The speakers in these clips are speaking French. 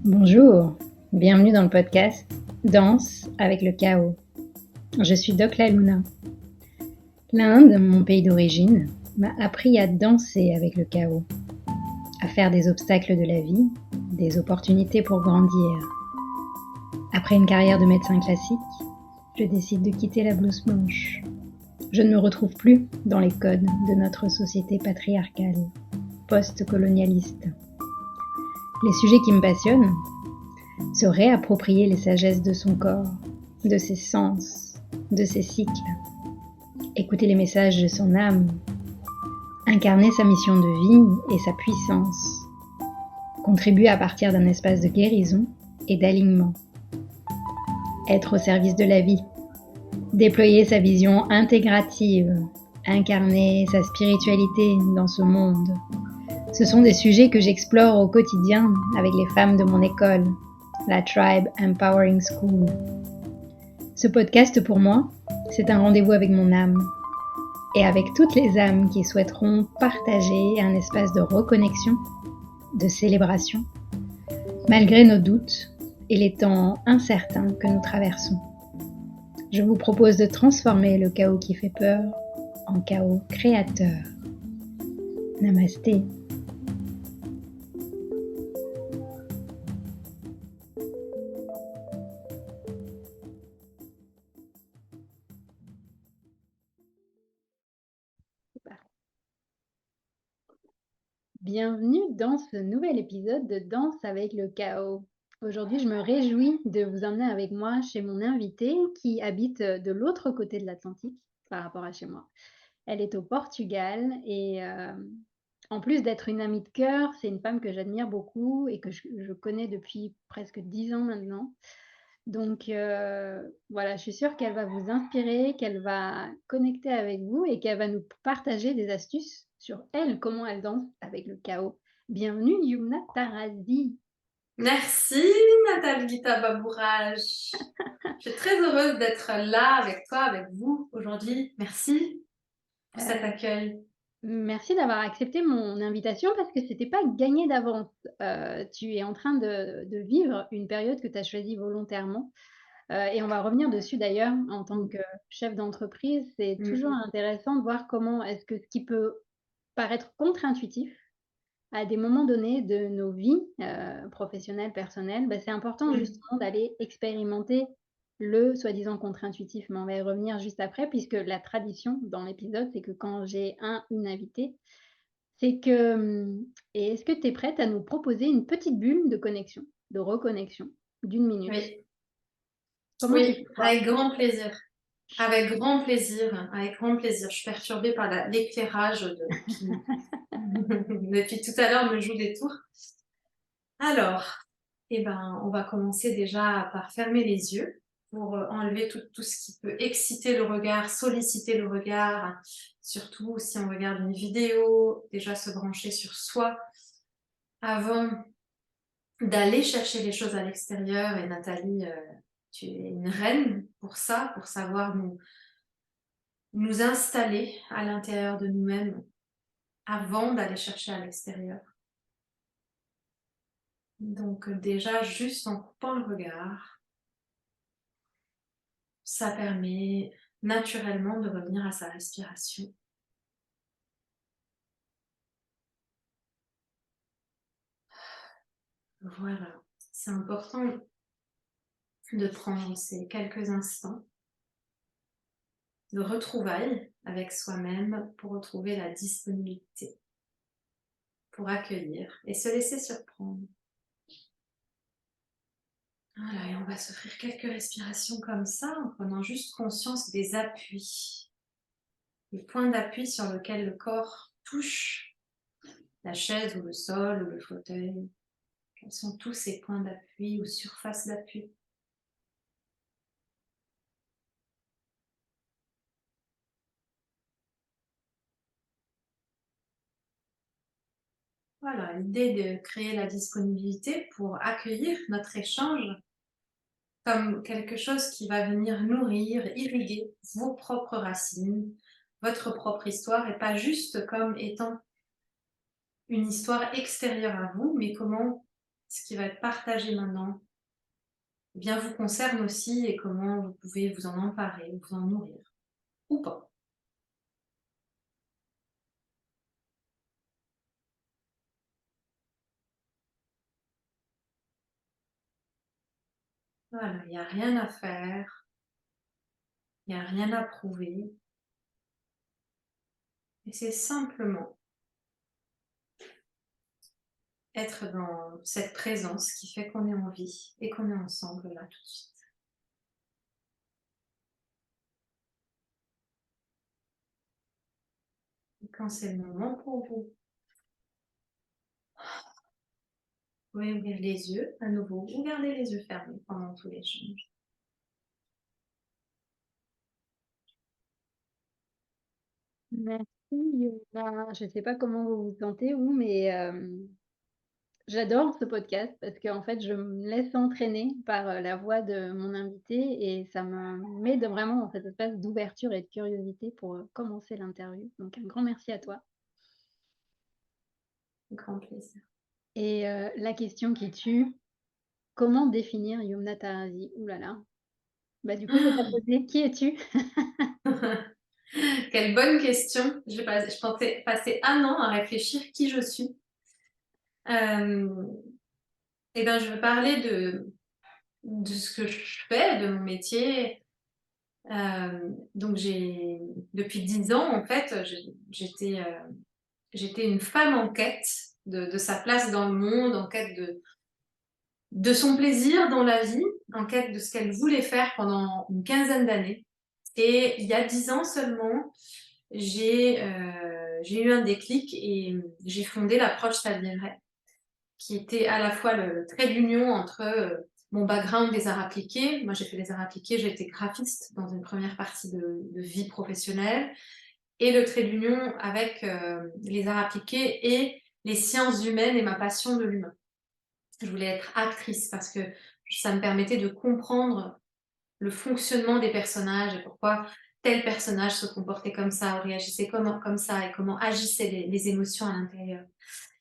Bonjour, bienvenue dans le podcast Danse avec le chaos. Je suis Doc La Luna. L'Inde, mon pays d'origine, m'a appris à danser avec le chaos, à faire des obstacles de la vie, des opportunités pour grandir. Après une carrière de médecin classique, je décide de quitter la blouse blanche. Je ne me retrouve plus dans les codes de notre société patriarcale, post-colonialiste. Les sujets qui me passionnent, se réapproprier les sagesses de son corps, de ses sens, de ses cycles, écouter les messages de son âme, incarner sa mission de vie et sa puissance, contribuer à partir d'un espace de guérison et d'alignement, être au service de la vie, déployer sa vision intégrative, incarner sa spiritualité dans ce monde. Ce sont des sujets que j'explore au quotidien avec les femmes de mon école, la Tribe Empowering School. Ce podcast pour moi, c'est un rendez-vous avec mon âme et avec toutes les âmes qui souhaiteront partager un espace de reconnexion, de célébration, malgré nos doutes et les temps incertains que nous traversons. Je vous propose de transformer le chaos qui fait peur en chaos créateur. Namasté. Bienvenue dans ce nouvel épisode de Danse avec le chaos. Aujourd'hui, je me réjouis de vous emmener avec moi chez mon invitée qui habite de l'autre côté de l'Atlantique par rapport à chez moi. Elle est au Portugal et en plus d'être une amie de cœur, c'est une femme que j'admire beaucoup et que je connais depuis presque 10 ans maintenant. Donc voilà, je suis sûre qu'elle va vous inspirer, qu'elle va connecter avec vous et qu'elle va nous partager des astuces sur elle, comment elle danse avec le chaos. Bienvenue Yumna Tarazi. Merci Nathalie Guita Babourage. Je suis très heureuse d'être là avec toi, avec vous aujourd'hui. Merci pour cet accueil. Merci d'avoir accepté mon invitation parce que c'était pas gagné d'avance. Tu es en train de vivre une période que tu as choisie volontairement. Et on va revenir dessus d'ailleurs en tant que chef d'entreprise. C'est toujours intéressant de voir comment est-ce que ce qui peut paraître contre-intuitif à des moments donnés de nos vies professionnelles, personnelles, c'est important justement d'aller expérimenter le soi-disant contre-intuitif, mais on va y revenir juste après, puisque la tradition dans l'épisode, c'est que quand j'ai une invitée, c'est que, et est-ce que tu es prête à nous proposer une petite bulle de connexion, de reconnexion, d'une minute? Oui, Comment tu oui, fais toi? avec grand plaisir. Avec grand plaisir, avec grand plaisir. Je suis perturbée par l'éclairage qui, depuis tout à l'heure, me joue des tours. Alors, on va commencer déjà par fermer les yeux pour enlever tout ce qui peut exciter le regard, solliciter le regard, surtout si on regarde une vidéo, déjà se brancher sur soi avant d'aller chercher les choses à l'extérieur. Et Nathalie, tu es une reine pour ça, pour savoir nous installer à l'intérieur de nous-mêmes avant d'aller chercher à l'extérieur. Donc déjà, juste en coupant le regard, ça permet naturellement de revenir à sa respiration. Voilà, c'est important de prendre ces quelques instants de retrouvailles avec soi-même pour retrouver la disponibilité, pour accueillir et se laisser surprendre. Voilà, et on va s'offrir quelques respirations comme ça en prenant juste conscience des appuis, les points d'appui sur lesquels le corps touche la chaise ou le sol ou le fauteuil. Quels sont tous ces points d'appui ou surfaces d'appui? Voilà, l'idée de créer la disponibilité pour accueillir notre échange comme quelque chose qui va venir nourrir, irriguer vos propres racines, votre propre histoire, et pas juste comme étant une histoire extérieure à vous, mais comment ce qui va être partagé maintenant, eh bien, vous concerne aussi et comment vous pouvez vous en emparer, vous en nourrir, ou pas. Voilà, il n'y a rien à faire, il n'y a rien à prouver. Et c'est simplement être dans cette présence qui fait qu'on est en vie et qu'on est ensemble là tout de suite. Et quand c'est le moment pour vous, vous pouvez ouvrir les yeux à nouveau ou garder les yeux fermés pendant tout l'échange. Merci, Yola. Je ne sais pas comment vous vous sentez, vous, mais j'adore ce podcast parce qu'en fait, je me laisse entraîner par la voix de mon invité et ça me met vraiment dans cette espèce d'ouverture et de curiosité pour commencer l'interview. Donc, un grand merci à toi. Grand plaisir. Et la question qui tue, comment définir Yumna Tarazi? Ouh là là. Bah, du coup, je vais te poser, qui es-tu? Quelle bonne question. Je pensais passer un an à réfléchir qui je suis. Eh bien, je vais parler de ce que je fais, de mon métier. Donc, depuis 10 ans, en fait, j'étais une femme en quête de sa place dans le monde, en quête de son plaisir dans la vie, en quête de ce qu'elle voulait faire pendant une quinzaine d'années. Et il y a 10 ans seulement, j'ai eu un déclic et j'ai fondé l'approche Ça viendrait, qui était à la fois le trait d'union entre mon background des arts appliqués. Moi, j'ai fait des arts appliqués, j'ai été graphiste dans une première partie de vie professionnelle, et le trait d'union avec les arts appliqués et les sciences humaines et ma passion de l'humain. Je voulais être actrice parce que ça me permettait de comprendre le fonctionnement des personnages et pourquoi tel personnage se comportait comme ça ou réagissait comme ça et comment agissaient les émotions à l'intérieur.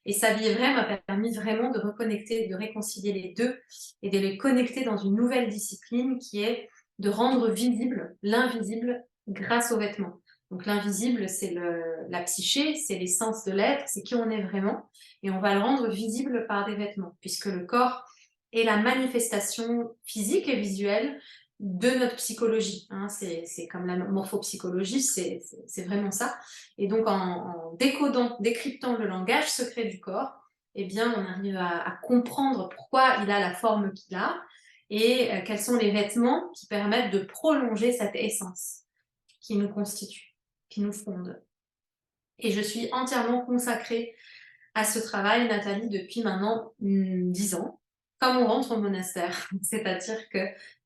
Et Ça vie est vrai m'a permis vraiment de reconnecter, de réconcilier les deux et de les connecter dans une nouvelle discipline qui est de rendre visible l'invisible grâce aux vêtements. Donc l'invisible, c'est la psyché, c'est l'essence de l'être, c'est qui on est vraiment, et on va le rendre visible par des vêtements, puisque le corps est la manifestation physique et visuelle de notre psychologie. Hein. C'est comme la morphopsychologie, c'est vraiment ça. Et donc, en décodant, décryptant le langage secret du corps, eh bien, on arrive à comprendre pourquoi il a la forme qu'il a et quels sont les vêtements qui permettent de prolonger cette essence qui nous constitue, qui nous fonde. Et je suis entièrement consacrée à ce travail, Nathalie, depuis maintenant 10 ans, comme on rentre au monastère. C'est-à-dire que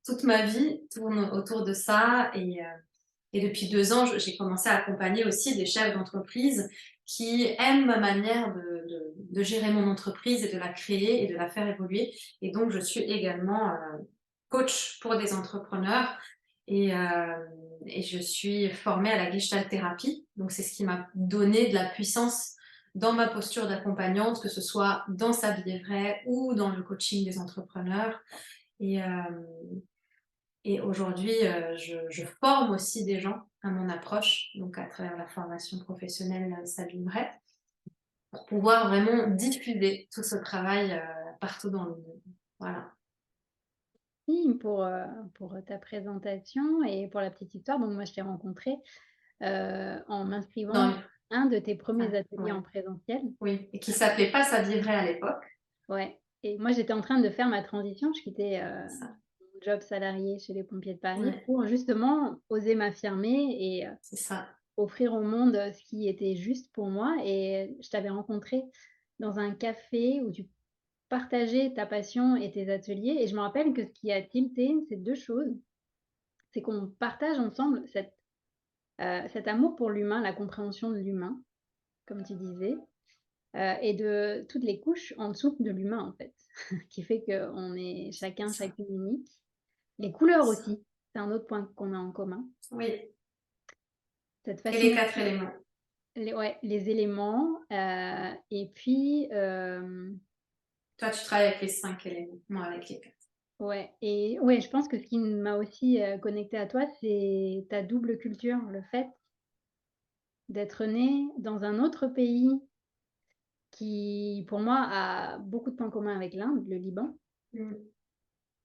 toute ma vie tourne autour de ça et depuis 2 ans, j'ai commencé à accompagner aussi des chefs d'entreprise qui aiment ma manière de gérer mon entreprise et de la créer et de la faire évoluer. Et donc, je suis également coach pour des entrepreneurs et, je suis formée à la Gestalt thérapie. Donc, c'est ce qui m'a donné de la puissance dans ma posture d'accompagnante, que ce soit dans Sa vie est vraie ou dans le coaching des entrepreneurs. Et, aujourd'hui, je forme aussi des gens à mon approche, donc à travers la formation professionnelle Ça vie est vraie, pour pouvoir vraiment diffuser tout ce travail partout dans le monde. Voilà. Merci pour ta présentation et pour la petite histoire. Donc, moi, je t'ai rencontrée en m'inscrivant Dans à un de tes premiers ateliers ouais. en présentiel. Oui, et qui s'appelait pas Ça vie est vraie à l'époque. Ouais. Et moi, j'étais en train de faire ma transition. Je quittais Ça. mon job salarié chez les pompiers de Paris Ouais, pour justement oser m'affirmer et c'est ça. offrir au monde ce qui était juste pour moi. Et je t'avais rencontré dans un café où tu partageais ta passion et tes ateliers. Et je me rappelle que ce qui a tilté, c'est deux choses. C'est qu'on partage ensemble cet amour pour l'humain, la compréhension de l'humain, comme tu disais, et de toutes les couches en dessous de l'humain, en fait, qui fait qu'on est Ça. chacune unique. Les couleurs Ça. aussi, c'est un autre point qu'on a en commun. Oui, Cette et les fascination, 4 éléments. ouais, les éléments, et puis Toi, tu travailles avec les 5 éléments, moi avec les 4. Ouais et ouais, je pense que ce qui m'a aussi, connectée à toi, c'est ta double culture. Le fait d'être née dans un autre pays qui, pour moi, a beaucoup de points communs avec l'Inde, le Liban Mmh.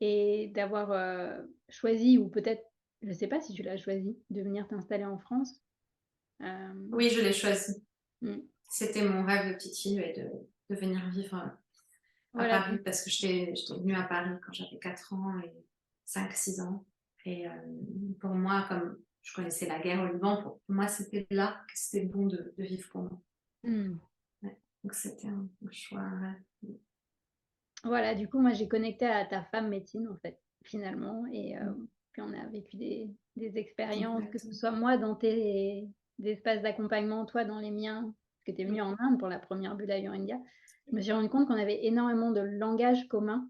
et d'avoir, choisi ou peut-être, je sais pas si tu l'as choisi, de venir t'installer en France. Hem, Oui, je l'ai choisi. mmh, C'était mon rêve de petite fille, ouais, de venir vivre, à voilà Paris donc parce que j'étais venue à Paris quand j'avais 4 ans et 5, 6 ans et pour moi, comme je connaissais la guerre au Liban, pour moi, c'était là que c'était bon de vivre pour moi. mmh, Ouais, donc c'était un choix, ouais. voilà, du coup, moi, j'ai connecté à ta femme médecine, en fait, finalement et Mmh, puis on a vécu des expériences, que ce exactement. soit moi dans tes espaces d'accompagnement, toi dans les miens, parce que tu es venue Mmh, en Inde pour la première bulle Ayurveda. Je me suis rendu compte qu'on avait énormément de langage commun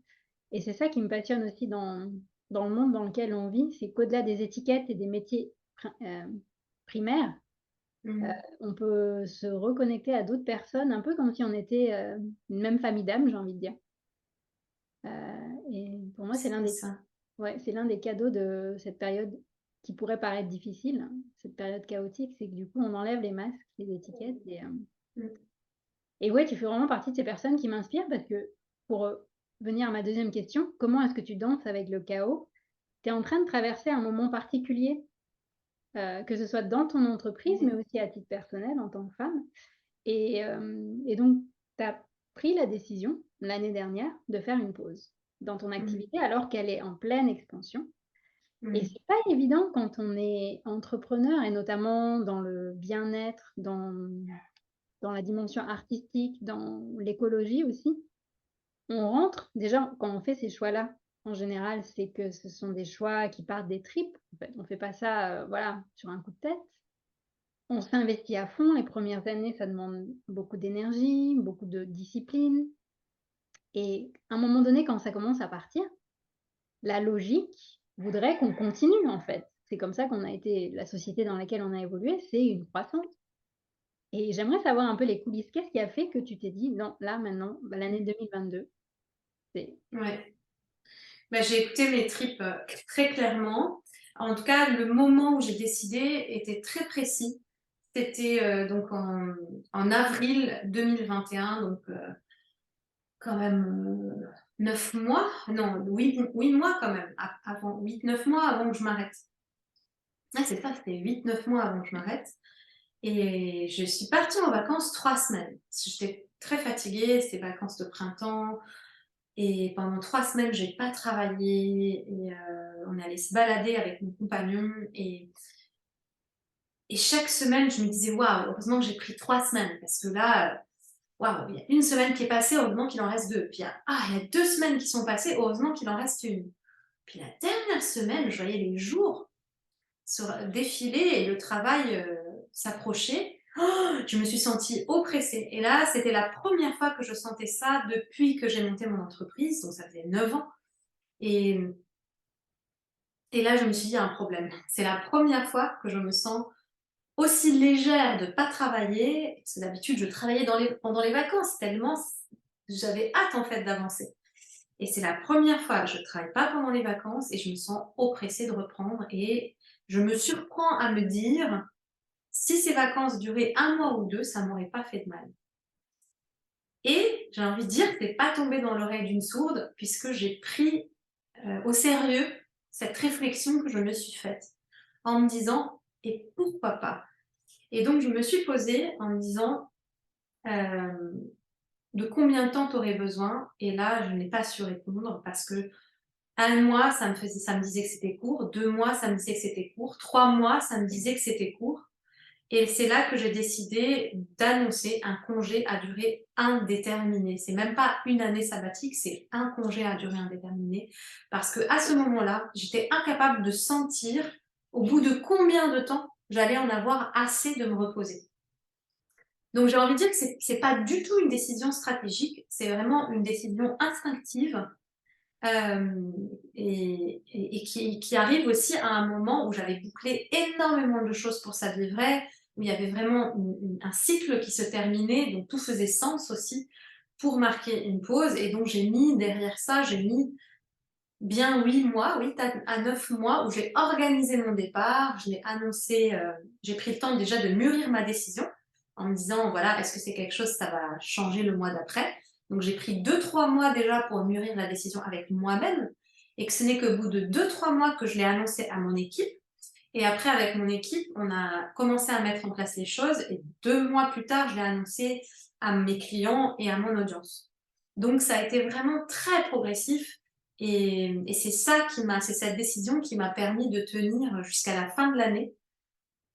et c'est ça qui me passionne aussi dans le monde dans lequel on vit, c'est qu'au-delà des étiquettes et des métiers primaires, heu, mmh, on peut se reconnecter à d'autres personnes, un peu comme si on était, une même famille d'âmes, j'ai envie de dire. Et pour moi, c'est ça. c'est l'un des cadeaux de cette période qui pourrait paraître difficile, hein, cette période chaotique, c'est que du coup, on enlève les masques, les étiquettes Mmh, et ouais, tu fais vraiment partie de ces personnes qui m'inspirent parce que pour, venir à ma deuxième question, comment est-ce que tu danses avec le chaos? Tu es en train de traverser un moment particulier, que ce soit dans ton entreprise, mais mmh, aussi à titre personnel en tant que femme et donc tu as pris la décision l'année dernière de faire une pause dans ton mmh, activité alors qu'elle est en pleine expansion. Et mmh, c'est pas évident quand on est entrepreneur et notamment dans le bien-être, dans la dimension artistique, dans l'écologie aussi. On rentre déjà quand on fait ces choix-là, en général, c'est que ce sont des choix qui partent des tripes, en fait. On fait pas ça, voilà, sur un coup de tête. On s'investit à fond. Les premières années, ça demande beaucoup d'énergie, beaucoup de discipline et à un moment donné, quand ça commence à partir, la logique voudrait qu'on continue, en fait. C'est comme ça qu'on a été la société dans laquelle on a évolué, c'est une croissance et j'aimerais savoir un peu les coulisses. Qu'est-ce qui a fait que tu t'es dit: «Non, là, maintenant, bah, l'année mmh. 2022, c'est» Ouais. Bah, j'ai écouté mes tripes, très clairement. En tout cas, le moment où j'ai décidé était très précis. C'était, donc en avril 2021, donc quand même, 9 mois? Non, 8 mois quand même, avant 8, 9 mois avant que je m'arrête. Ouais, c'est ça, c'était 8, 9 mois avant que je m'arrête et je suis partie en vacances 3 semaines. Parce que j'étais très fatiguée, c'était vacances de printemps et pendant 3 semaines, j'ai pas travaillé et on est allé se balader avec mon compagnon et chaque semaine, je me disais: «Waouh, heureusement que j'ai pris 3 semaines parce que là, waouh, il y a une semaine qui est passée, heureusement qu'il en reste 2. Puis il y a 2 semaines qui sont passées, heureusement qu'il en reste une. Puis la dernière semaine, je voyais les jours défiler et le travail s'approcher. Oh, je me suis sentie oppressée. Et là, c'était la première fois que je sentais ça depuis que j'ai monté mon entreprise, donc ça faisait 9 ans. Et, et là, je me suis dit, il y a un problème. C'est la première fois que je me sens aussi légère de ne pas travailler. Parce que d'habitude, je travaillais pendant les vacances, tellement j'avais hâte en fait d'avancer. Et c'est la première fois que je ne travaille pas pendant les vacances et je me sens oppressée de reprendre. Et je me surprends à me dire, si ces vacances duraient 1 mois ou 2, ça m'aurait pas fait de mal. Et j'ai envie de dire que c'est pas tombé dans l'oreille d'une sourde, puisque j'ai pris au sérieux cette réflexion que je me suis faite en me disant: «Et pourquoi pas?» Et donc je me suis posée en me disant: «Hem, de combien de temps tu aurais besoin?» Et là, je n'ai pas su répondre parce que 1 mois, ça me disait que c'était court, 2 mois, ça me disait que c'était court, 3 mois, ça me disait que c'était court. Et c'est là que j'ai décidé d'annoncer un congé à durée indéterminée. C'est même pas une année sabbatique, c'est un congé à durée indéterminée. Parce que à ce moment-là, j'étais incapable de sentir au bout de combien de temps j'allais en avoir assez de me reposer. Donc j'ai envie de dire que c'est pas du tout une décision stratégique, c'est vraiment une décision instinctive et qui arrive aussi à un moment où j'avais bouclé énormément de choses pour sa vie vraie, où il y avait vraiment un cycle qui se terminait, donc tout faisait sens aussi. pour marquer une pause. Et donc, j'ai mis derrière ça, j'ai mis bien 8 mois, 8 à 9 mois où j'ai organisé mon départ, je l'ai annoncé, j'ai pris le temps déjà de mûrir ma décision en me disant, voilà, est-ce que c'est quelque chose, ça va changer le mois d'après? Donc j'ai pris 2-3 mois déjà pour mûrir la décision avec moi-même et que ce n'est qu'au bout de 2-3 mois que je l'ai annoncé à mon équipe. Et après, avec mon équipe, on a commencé à mettre en place les choses et 2 mois plus tard, je l'ai annoncé à mes clients et à mon audience. Donc ça a été vraiment très progressif. Et c'est c'est cette décision qui m'a permis de tenir jusqu'à la fin de l'année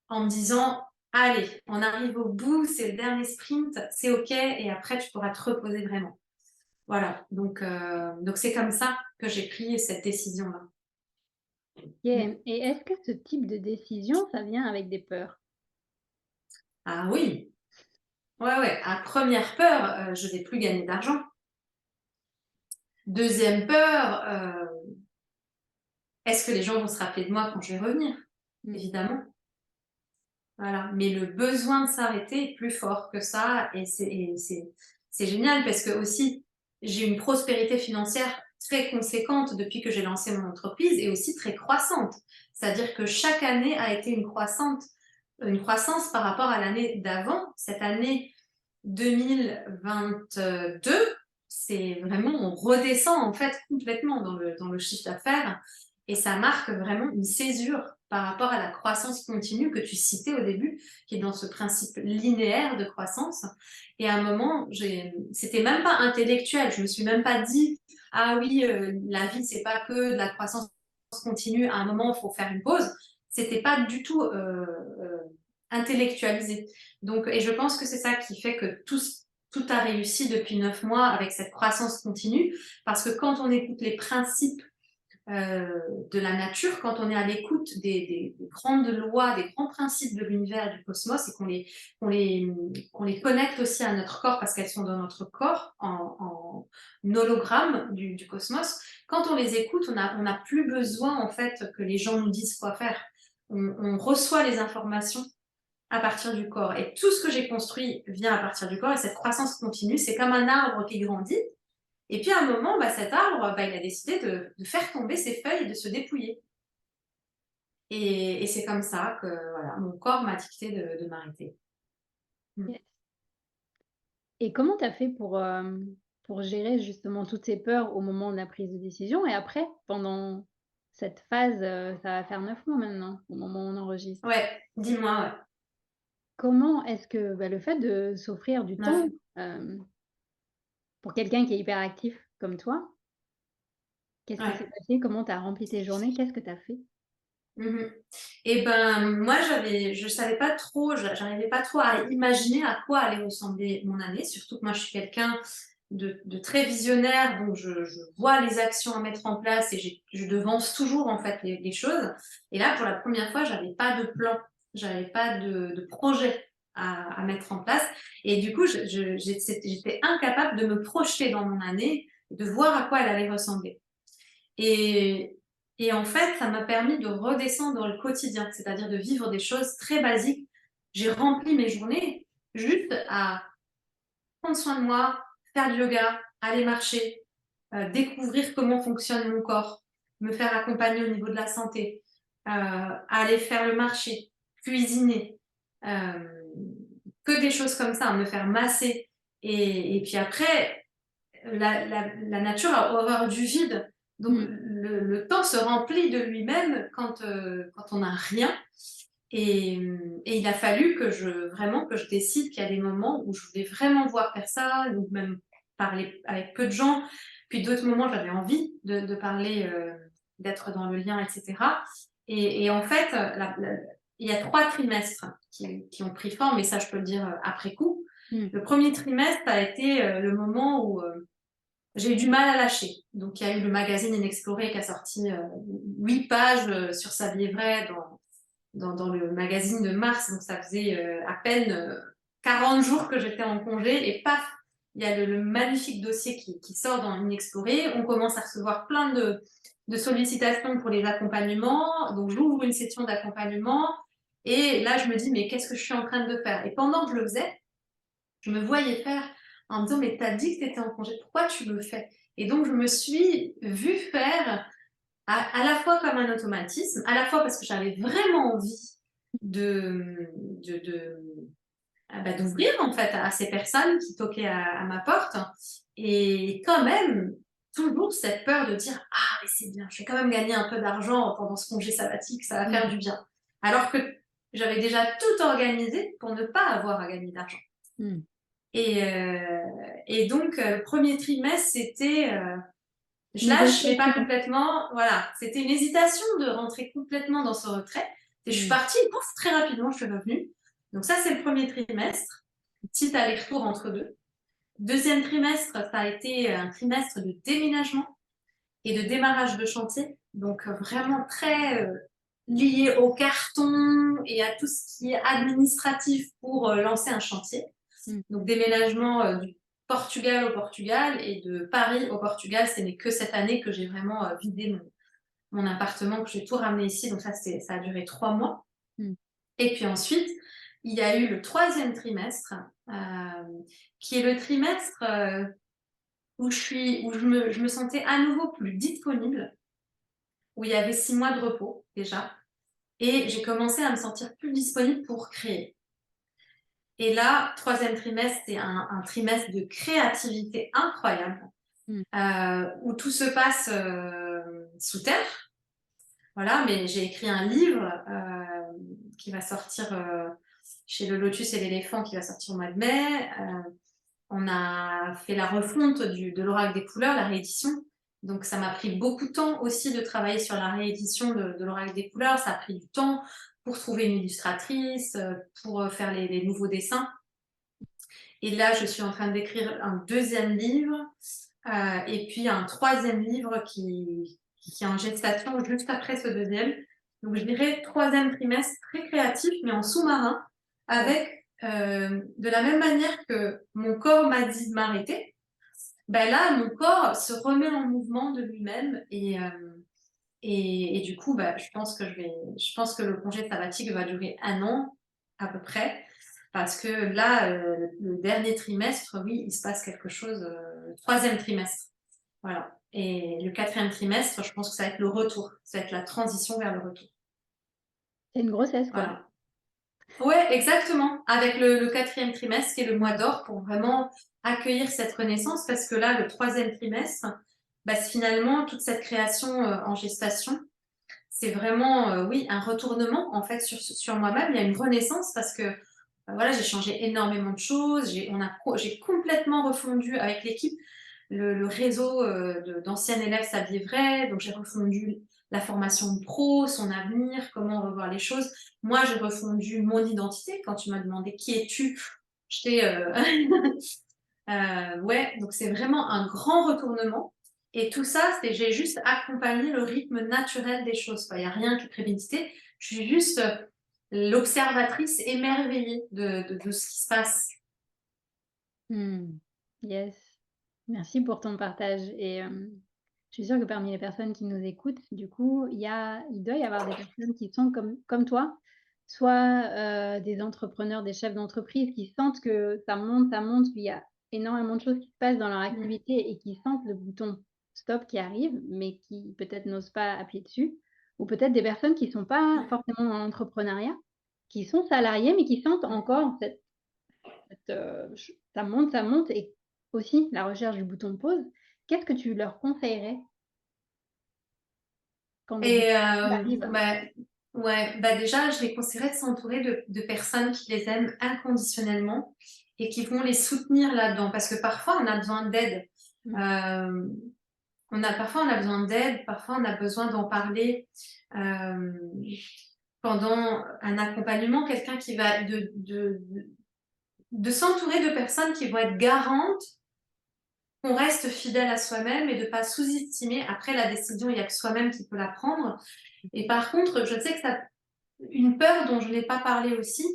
en me disant, allez, on arrive au bout, c'est le dernier sprint, c'est OK, et après tu pourras te reposer vraiment. Voilà, donc c'est comme ça que j'ai pris cette décision-là. OK. Et est-ce que ce type de décision, ça vient avec des peurs? Ah oui, ouais, à première peur, je vais plus gagner d'argent. Deuxième peur, est-ce que les gens vont se rappeler de moi quand je vais revenir? Évidemment. Voilà, mais le besoin de s'arrêter est plus fort que ça et c'est génial parce que aussi j'ai une prospérité financière très conséquente depuis que j'ai lancé mon entreprise et aussi très croissante. C'est-à-dire que chaque année a été une croissance par rapport à l'année d'avant. Cette année 2022, c'est vraiment, on redescend en fait complètement dans le chiffre d'affaires et ça marque vraiment une césure par rapport à la croissance continue que tu citais au début, qui est dans ce principe linéaire de croissance. Et à un moment, c'était même pas intellectuel. Je me suis même pas dit, ah oui, la vie, c'est pas que de la croissance continue. À un moment, il faut faire une pause. C'était pas du tout intellectualisé. Donc, et je pense que c'est ça qui fait que tout a réussi depuis 9 mois avec cette croissance continue. Parce que quand on écoute les principes de la nature, quand on est à l'écoute des grandes lois, des grands principes de l'univers et du cosmos, et qu'on les connecte aussi à notre corps parce qu'elles sont dans notre corps en hologramme du cosmos, quand on les écoute, on n'a plus besoin en fait que les gens nous disent quoi faire. On reçoit les informations à partir du corps. Et tout ce que j'ai construit vient à partir du corps. Et cette croissance continue, c'est comme un arbre qui grandit. Et puis à un moment, cet arbre, il a décidé de faire tomber ses feuilles et de se dépouiller. Et c'est comme ça que voilà, mon corps m'a dicté de m'arrêter. Yes. Et comment tu as fait pour gérer justement toutes ces peurs au moment de la prise de décision et après, pendant cette phase, ça va faire 9 mois maintenant, au moment où on enregistre? Ouais, dis-moi, ouais. Comment est-ce que, le fait de s'offrir du temps, hem, pour quelqu'un qui est hyperactif comme toi, qu'est-ce qui s'est Ouais. passé? Comment tu as rempli tes journées? Qu'est-ce que tu as fait? Mhm. Et moi, je savais pas trop, j'arrivais pas trop à imaginer à quoi allait ressembler mon année, surtout que moi, je suis quelqu'un de très visionnaire, donc je vois les actions à mettre en place et je devance toujours, en fait, les choses. Et là, pour la première fois, j'avais pas de plan, j'avais pas de projet à mettre en place. Et du coup, j'étais incapable de me projeter dans mon année, de voir à quoi elle allait ressembler. Et, et en fait, ça m'a permis de redescendre dans le quotidien, c'est-à-dire de vivre des choses très basiques. J'ai rempli mes journées juste à prendre soin de moi, faire du yoga, aller marcher, découvrir comment fonctionne mon corps, me faire accompagner au niveau de la santé, aller faire le marché, cuisiner, euh, que des choses comme ça, me faire masser. Et puis après, la nature a horreur du vide. Donc Mmh. le temps se remplit de lui-même quand on n'a rien. Et, et il a fallu vraiment que je décide qu'il y a des moments où je voulais vraiment voir personne, ou même parler avec peu de gens. Puis d'autres moments, j'avais envie de parler, d'être dans le lien, etc. Et en fait, il y a 3 trimestres qui ont pris forme, et ça, je peux le dire après coup. Mmh. Le premier trimestre a été le moment où j'ai eu du mal à lâcher. Donc, il y a eu le magazine Inexploré qui a sorti 8 pages sur sa vie vraie dans le magazine de mars. Donc, ça faisait à peine 40 jours que j'étais en congé. Et paf, il y a le magnifique dossier qui sort dans Inexploré. On commence à recevoir plein de sollicitations pour les accompagnements. Donc, j'ouvre une session d'accompagnement. Et là, je me dis, mais qu'est-ce que je suis en train de faire? Et pendant que je le faisais, je me voyais faire en me disant, mais t'as dit que t'étais en congé, pourquoi tu le fais? Et donc, je me suis vue faire à la fois comme un automatisme, à la fois parce que j'avais vraiment envie de d'ouvrir en fait à ces personnes qui toquaient à ma porte, et quand même toujours cette peur de dire ah mais c'est bien, je vais quand même gagner un peu d'argent pendant ce congé sabbatique, ça va faire du bien, alors que j'avais déjà tout organisé pour ne pas avoir à gagner d'argent. Mm. Et donc le premier trimestre c'était je lâche mais pas complètement, voilà, c'était une hésitation de rentrer complètement dans ce retrait, et je suis partie, pouf, très rapidement je suis revenue. Donc ça c'est le premier trimestre, petit aller-retour entre deux. Deuxième trimestre, ça a été un trimestre de déménagement et de démarrage de chantier, donc vraiment très lié au carton et à tout ce qui est administratif pour lancer un chantier. Donc déménagement du Portugal au Portugal et de Paris au Portugal. Ce n'est que cette année que j'ai vraiment vidé mon appartement, que j'ai tout ramené ici. Donc ça a duré 3 mois. Et puis ensuite, il y a eu le troisième trimestre, qui est le trimestre où je me sentais à nouveau plus disponible, où il y avait 6 mois de repos déjà. Et j'ai commencé à me sentir plus disponible pour créer. Et là, troisième trimestre, c'est un trimestre de créativité incroyable, où tout se passe sous terre. Voilà, mais j'ai écrit un livre qui va sortir chez le Lotus et l'éléphant, qui va sortir au mois de mai. On a fait la refonte de l'Oracle des couleurs, la réédition. Donc ça m'a pris beaucoup de temps aussi de travailler sur la réédition de l'Oracle des couleurs. Ça a pris du temps pour trouver une illustratrice, pour faire les nouveaux dessins. Et là, je suis en train d'écrire un deuxième livre et puis un troisième livre qui est en gestation juste après ce deuxième. Donc, je dirais troisième trimestre très créatif, mais en sous-marin, avec de la même manière que mon corps m'a dit de m'arrêter, ben là, mon corps se remet en mouvement de lui-même et du coup, bah, je pense que le congé sabbatique va durer 1 an à peu près. Parce que là, le dernier trimestre, oui, il se passe quelque chose, le troisième trimestre. Voilà. Et le quatrième trimestre, je pense que ça va être le retour. Ça va être la transition vers le retour. C'est une grossesse, quoi. Voilà. Ouais, exactement. Avec le quatrième trimestre, qui est le mois d'or, pour vraiment accueillir cette renaissance. Parce que là, le troisième trimestre, bah, c'est finalement toute cette création en gestation. C'est vraiment, oui, un retournement, en fait, sur moi-même. Il y a une renaissance parce que voilà, j'ai changé énormément de choses. J'ai complètement refondu avec l'équipe le réseau d'anciens élèves Sablier Vrai. Donc, j'ai refondu la formation pro, son avenir, comment revoir les choses. Moi, j'ai refondu mon identité. Quand tu m'as demandé qui es-tu, j'étais ouais, donc c'est vraiment un grand retournement. Et tout ça, j'ai juste accompagné le rythme naturel des choses. Il n'y a rien qui est prémédité. Je suis juste l'observatrice émerveillée de ce qui se passe. Yes. Merci pour ton partage et je suis sûre que parmi les personnes qui nous écoutent, du coup, il doit y avoir des personnes qui sont comme toi, soit des entrepreneurs, des chefs d'entreprise qui sentent que ça monte, qu'il y a énormément de choses qui se passent dans leur activité et qui sentent le bouton stop qui arrive, mais qui peut-être n'osent pas appuyer dessus. Ou peut-être des personnes qui sont pas forcément dans l'entrepreneuriat, qui sont salariés, mais qui sentent encore ça monte et aussi la recherche du bouton pause. Qu'est-ce que tu leur conseillerais quand le Et bouton arrive? ouais, bah déjà, je les conseillerais de s'entourer de personnes qui les aiment inconditionnellement et qui vont les soutenir là-dedans. Parce que parfois, on a besoin d'aide. Parfois, on a besoin d'aide, parfois, on a besoin d'en parler pendant un accompagnement, quelqu'un qui va de s'entourer de personnes qui vont être garantes qu'on reste fidèle à soi-même et de pas sous-estimer. Après, la décision, il n'y a que soi-même qui peut la prendre. Et par contre, je sais que une peur dont je n'ai pas parlé aussi,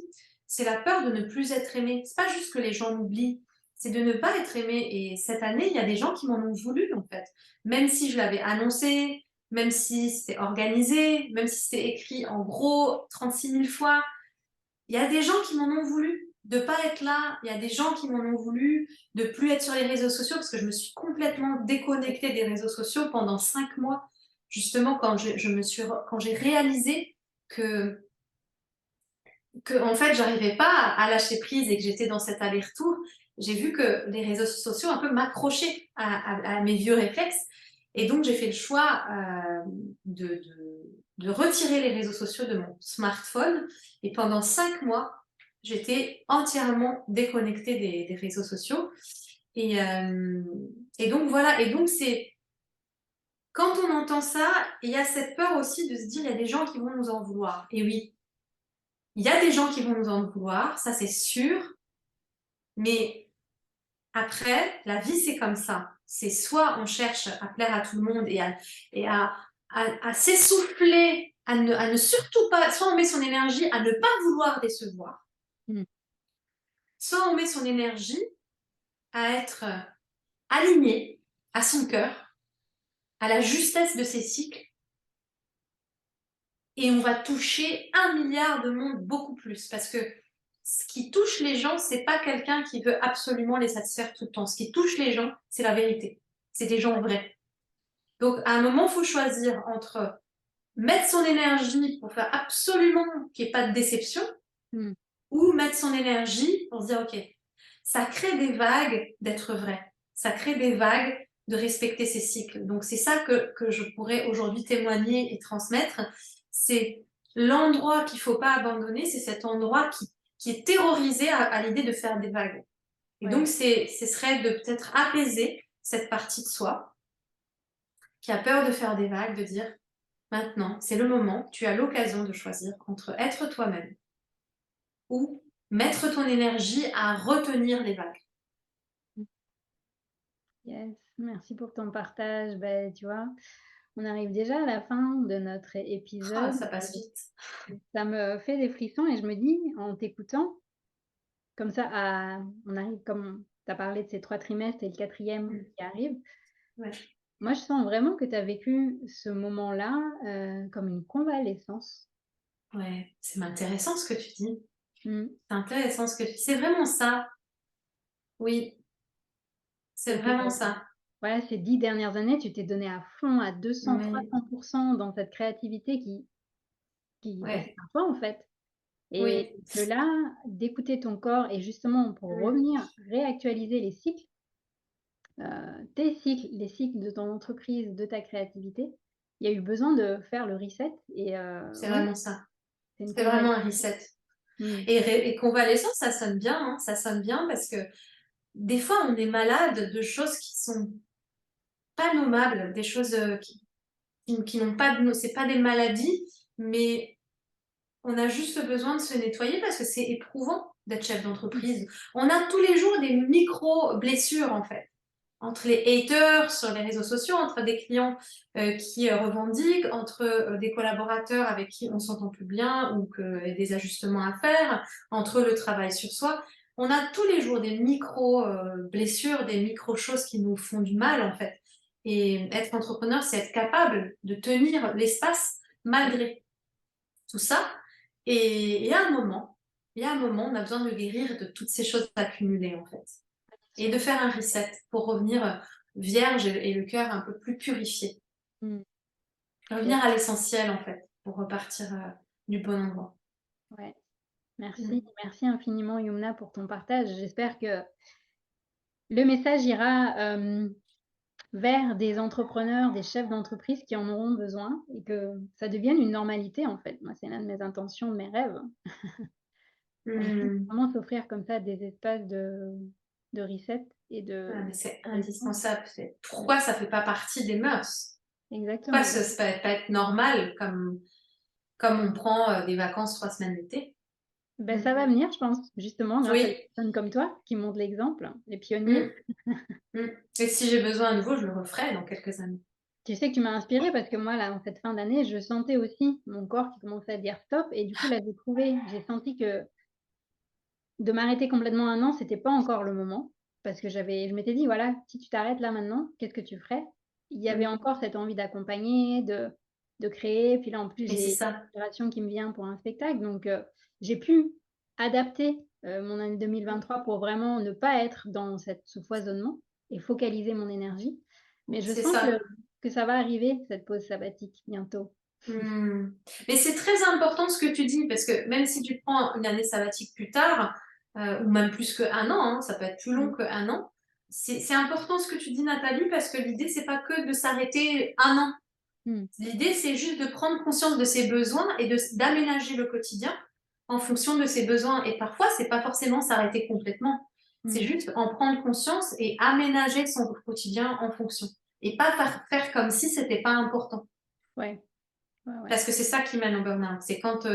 c'est la peur de ne plus être aimé. C'est pas juste que les gens m'oublient, c'est de ne pas être aimé. Et cette année, il y a des gens qui m'en ont voulu, en fait. Même si je l'avais annoncé, même si c'était organisé, même si c'était écrit en gros 36 000 fois, il y a des gens qui m'en ont voulu. de pas être là. Il y a des gens qui m'en ont voulu, de plus être sur les réseaux sociaux, parce que je me suis complètement déconnectée des réseaux sociaux pendant 5 mois. Justement, quand quand j'ai réalisé que en fait, j'arrivais pas à lâcher prise et que j'étais dans cet aller-retour, j'ai vu que les réseaux sociaux un peu m'accrochaient à mes vieux réflexes. Et donc, j'ai fait le choix de retirer les réseaux sociaux de mon smartphone. Et pendant 5 mois, j'étais entièrement déconnectée des réseaux sociaux. Et, euh, et donc, voilà. Et donc, quand on entend ça, il y a cette peur aussi de se dire, il y a des gens qui vont nous en vouloir. Et oui, il y a des gens qui vont nous en vouloir, ça c'est sûr, mais après, la vie c'est comme ça. C'est soit on cherche à plaire à tout le monde et à s'essouffler, à ne surtout pas, soit on met son énergie à ne pas vouloir décevoir, Mm. soit on met son énergie à être aligné à son cœur, à la justesse de ses cycles, et on va toucher 1 milliard de monde beaucoup plus, parce que ce qui touche les gens, c'est pas quelqu'un qui veut absolument les satisfaire tout le temps. Ce qui touche les gens, c'est la vérité. C'est des gens vrais. Donc, à un moment, il faut choisir entre mettre son énergie pour faire absolument qu'il n'y ait pas de déception, Mm. ou mettre son énergie pour se dire, OK, ça crée des vagues d'être vrai. Ça crée des vagues de respecter ses cycles. Donc, c'est ça que je pourrais aujourd'hui témoigner et transmettre. C'est l'endroit qu'il ne faut pas abandonner, c'est cet endroit qui est terrorisé à l'idée de faire des vagues. Et donc, ce serait de peut-être apaiser cette partie de soi qui a peur de faire des vagues, de dire, maintenant, c'est le moment, tu as l'occasion de choisir entre être toi-même ou mettre ton énergie à retenir les vagues. Yes, merci pour ton partage. Ben, tu vois, on arrive déjà à la fin de notre Ah, épisode. ça passe vite. Ça me fait des frissons et je me dis, en t'écoutant, comme ça, on arrive, comme tu as parlé de ces 3 trimestres et le quatrième Mm. qui arrive, Ouais. moi je sens vraiment que tu as vécu ce moment-là comme une convalescence. Ouais, c'est intéressant ce que tu dis. Mm. C'est intéressant ce que tu dis. C'est vraiment ça. Oui, c'est Et que vraiment ça. voilà, ces 10 dernières années, tu t'es donné à fond, à 200, Oui, 300% dans cette créativité bah, c'est ouais, à toi en fait. Et oui. que là, d'écouter ton corps et justement pour Mm. revenir réactualiser les cycles, tes cycles, les cycles de ton entreprise, de ta créativité, il y a eu besoin de faire le reset et C'est ouais, vraiment ça. c'est une C'est vraiment un convalescence. reset. Mmh. Et convalescence, ça sonne bien, hein. Ça sonne bien parce que des fois, on est malade de choses qui sont pas nommables, des choses qui n'ont pas de, c'est pas des maladies, mais on a juste besoin de se nettoyer parce que c'est éprouvant d'être chef d'entreprise. On a tous les jours des micro-blessures, en fait. Entre les haters sur les réseaux sociaux, entre des clients qui revendiquent, entre des collaborateurs avec qui on s'entend plus bien ou et des ajustements à faire, entre le travail sur soi. On a tous les jours des micro-blessures, des micro-choses qui nous font du mal, en fait. Et être entrepreneur, c'est être capable de tenir l'espace malgré tout ça. Et à un moment, il y a un moment, on a besoin de guérir de toutes ces choses accumulées, en fait. Et de faire un reset pour revenir vierge et le cœur un peu plus purifié. Mmh. Yes, Revenir à l'essentiel, en fait, pour repartir du bon endroit. ouais. Mm. Merci, merci infiniment Yumna pour ton partage. J'espère que le message ira, vers des entrepreneurs, des chefs d'entreprise qui en auront besoin et que ça devienne une normalité, en fait. Moi, c'est l'un de mes intentions, de mes rêves. Qu'on puisse Mm. vraiment s'offrir comme ça des espaces de reset et Ah, de mais c'est connexion. indispensable. Pourquoi ça fait pas partie des mœurs? Pourquoi Exactement. ça peut pas être normal comme on prend des vacances 3 semaines d'été? Ben, Mm. ça va venir, je pense, justement, grâce à des Oui. personnes comme toi qui montrent l'exemple, les pionniers. Mm. Mm. Et si j'ai besoin à nouveau, je le referai dans quelques années. Tu sais que tu m'as inspirée parce que moi, là, en cette fin d'année, je sentais aussi mon corps qui commençait à dire stop. Et du coup, là, j'ai senti que de m'arrêter complètement un an, c'était pas encore le moment. Parce que je m'étais dit, voilà, si tu t'arrêtes là maintenant, qu'est-ce que tu ferais? Il y avait Mm. encore cette envie d'accompagner, de créer. Puis là, en plus, Mais c'est j'ai ça. l'inspiration qui me vient pour un spectacle. Donc, j'ai pu adapter mon année 2023 pour vraiment ne pas être dans ce foisonnement et focaliser mon énergie. Mais je C'est sens ça. que ça va arriver, cette pause sabbatique, bientôt. Hmm. Mais c'est très important ce que tu dis, parce que même si tu prends une année sabbatique plus tard, ou même plus qu'un an, hein, ça peut être plus long Mm. qu'un an, c'est important ce que tu dis, Nathalie, parce que l'idée, c'est pas que de s'arrêter un an. Mm. L'idée, c'est juste de prendre conscience de ses besoins et d'aménager le quotidien en fonction de ses besoins. Et parfois, c'est pas forcément s'arrêter complètement. C'est Mm. juste en prendre conscience et aménager son quotidien en fonction. Et pas faire comme si c'était pas important. Ouais, ouais, ouais. Parce que c'est ça qui mène au burn-out. C'est quand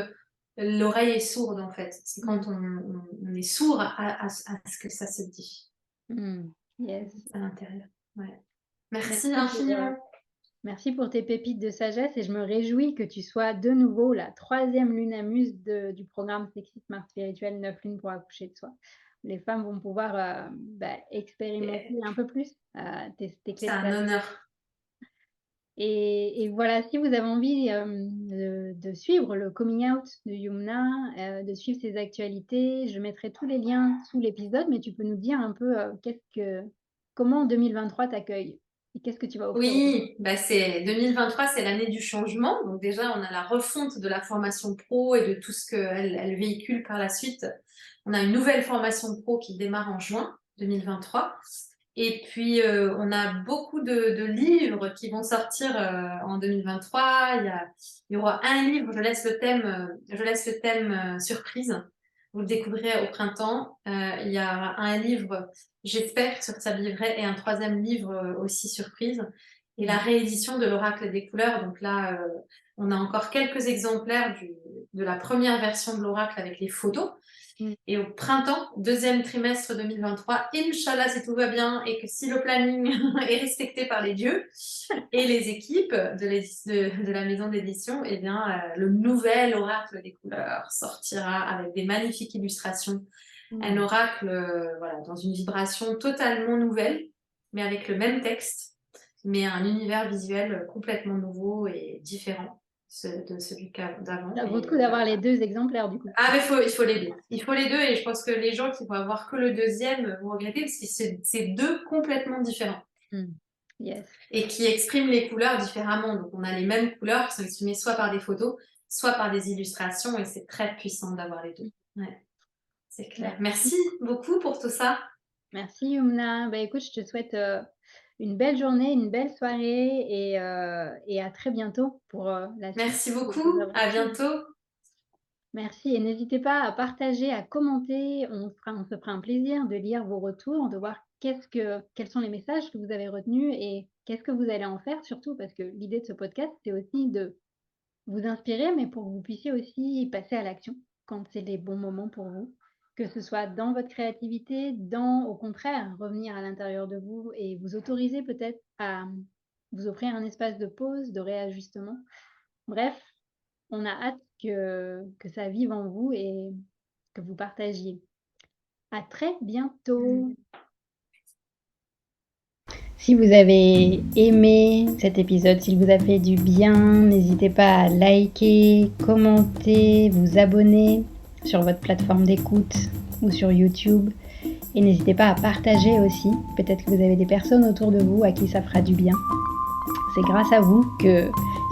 l'oreille est sourde, en fait. C'est quand Mm. on est sourd à ce que ça se dit Yes. à l'intérieur. Ouais. Merci Merci pour, infiniment. merci pour tes pépites de sagesse et je me réjouis que tu sois de nouveau la 3e Lunamuse du programme Sexy Smart Spirituel 9 lunes pour accoucher de soi. Les femmes vont pouvoir expérimenter un peu plus tes clés C'est de un sagesse. honneur. Et voilà, si vous avez envie de suivre le coming out de Yumna, de suivre ses actualités, je mettrai tous les liens sous l'épisode, mais tu peux nous dire un peu comment 2023 t'accueille et qu'est-ce que tu vas offrir aux gens. Oui, bah c'est 2023, c'est l'année du changement. Donc déjà, on a la refonte de la formation pro et de tout ce qu'elle véhicule par la suite. On a une nouvelle formation pro qui démarre en juin 2023. Et puis, on a beaucoup de livres qui vont sortir en 2023. Il y aura un livre, je laisse le thème surprise. Vous le découvrirez au printemps. Il y a un livre, j'espère, sur sa livret et un 3e livre aussi surprise. Et la réédition de l'Oracle des couleurs. Donc là, on a encore quelques exemplaires de la première version de l'Oracle avec les photos. Et au printemps, 2e trimestre 2023, Inch'Allah, si tout va bien et que si le planning est respecté par les dieux et les équipes de la maison d'édition, eh bien, le nouvel oracle des couleurs sortira avec des magnifiques illustrations. Un oracle voilà, dans une vibration totalement nouvelle, mais avec le même texte, mais un univers visuel complètement nouveau et différent de celui d'avant. Ça vaut le coup d'avoir les 2 exemplaires du coup. Ah, mais il faut les deux. Il faut les deux et je pense que les gens qui vont avoir que le 2e vont regretter parce que c'est deux complètement différents Yes. et qui expriment les couleurs différemment. Donc, on a les mêmes couleurs qui sont exprimées soit par des photos, soit par des illustrations et c'est très puissant d'avoir les deux. Ouais, c'est clair. Merci beaucoup pour tout ça. Merci Yumna. Bah, écoute, je te souhaite une belle journée, une belle soirée et à très bientôt pour la suite Merci de beaucoup. tes À aventures. bientôt. Merci et n'hésitez pas à partager, à commenter. On se fera un plaisir de lire vos retours, de voir quels sont les messages que vous avez retenus et qu'est-ce que vous allez en faire surtout parce que l'idée de ce podcast, c'est aussi de vous inspirer, mais pour que vous puissiez aussi passer à l'action quand c'est les bons moments pour vous, que ce soit dans votre créativité, au contraire, revenir à l'intérieur de vous et vous autoriser peut-être à vous offrir un espace de pause, de réajustement. Bref, on a hâte que ça vive en vous et que vous partagiez. À très bientôt. Si vous avez aimé cet épisode, s'il vous a fait du bien, n'hésitez pas à liker, commenter, vous abonner sur votre plateforme d'écoute ou sur YouTube. Et n'hésitez pas à partager aussi. Peut-être que vous avez des personnes autour de vous à qui ça fera du bien. C'est grâce à vous que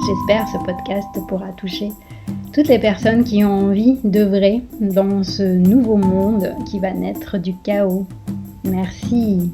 j'espère ce podcast pourra toucher toutes les personnes qui ont envie d'œuvrer dans ce nouveau monde qui va naître du chaos. Merci.